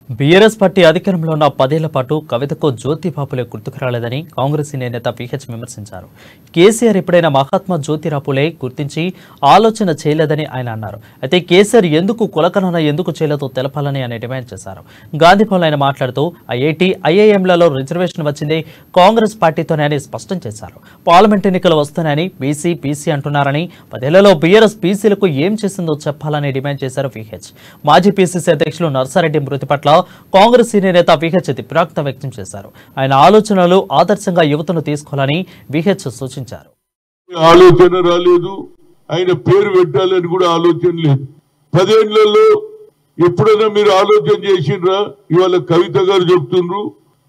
BRS party అధికారంలో ఉన్న 10 ఏళ్ల పాటు కవితకు జ్యోతిబాపులే గుర్తుకు రాలేదని కాంగ్రెస్ సీనియర్ నేత పీహెచ్ విమర్శించారు. కేసీఆర్ ఎప్పుడైనా మహాత్మా జ్యోతిరాపులే గుర్తించి ఆలోచన చేయలేదని ఆయన అన్నారు. అయితే కేసీఆర్ ఎందుకు కులగణన ఎందుకు చేయలేదో తెలపాలని ఆయన డిమాండ్ చేశారు. గాంధీభవన్లో ఆయన మాట్లాడుతూ ఐఐటీ, ఐఐఎంలలో రిజర్వేషన్ వచ్చింది కాంగ్రెస్ పార్టీతోనే అని స్పష్టం చేశారు. పార్లమెంట్ ఎన్నికలు వస్తున్నాయని బీసీ, పీసీ అంటున్నారని 10 ఏళ్లలో బీఆర్ఎస్ పీసీలకు ఏం చేసిందో చెప్పాలని డిమాండ్ చేశారు పీహెచ్. మాజీ పీసీసీ అధ్యక్షులు నర్సారెడ్డి మృతి పట్ల కాంగ్రెస్ సీనియర్ నేత విహెచ్ దిగ్భ్రాంతి వ్యక్తం చేశారు. ఆయన ఆలోచనలు ఆదర్శంగా యువతను తీసుకోవాలని విహెచ్ సూచించారు. ఆలోచన రాలేదు, ఆయన పేరు పెట్టాలని కూడా ఆలోచన లేదు. 10 ఏళ్లలో ఎప్పుడైనా మీరు ఆలోచన చేసిండ్రా? ఇవాళ కవిత గారు చెప్తుండ్రు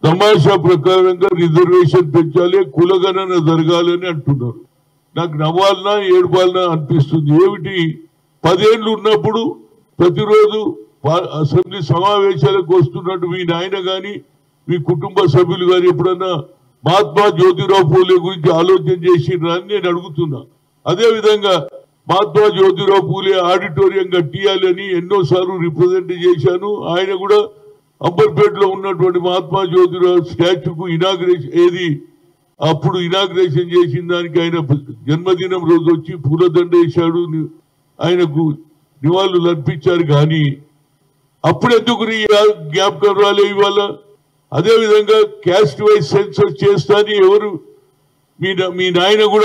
తమాషా ప్రకారంగా రిజర్వేషన్ పెంచాలి, కులగణన జరగాలని అంటున్నారు. నాకు నవ్వాలనా ఏడవాలనా అనిపిస్తుంది. ఏమిటి 10 ఏళ్ళు ఉన్నప్పుడు ప్రతిరోజు అసెంబ్లీ సమావేశాలకు వస్తున్నట్టు మీ నాయన గాని మీ కుటుంబ సభ్యులు గాని ఎప్పుడన్నా మహాత్మా జ్యోతిరావు పూలే గురించి ఆలోచన చేసిండ్రా అని నేను అడుగుతున్నా. అదే విధంగా మహాత్మా జ్యోతిరావు పూలే ఆడిటోరియం కట్టియాలని ఎన్నోసార్లు రిప్రజెంట్ చేశాను. ఆయన కూడా అంబర్పేటలో ఉన్నటువంటి మహాత్మా జ్యోతిరావు స్టాచ్యూకు అప్పుడు ఇనాగ్రేషన్ చేసిన దానికి ఆయన జన్మదినం రోజు వచ్చి పూలదండ వేశాడు, ఆయనకు నివాళులు అర్పించారు. కానీ అప్పుడెందుకు జ్ఞాపకం రాలే ఇవాళ? అదేవిధంగా క్యాస్ట్ వైజ్ సెన్సస్ చేస్తాని ఎవరు మీ నాయన కూడా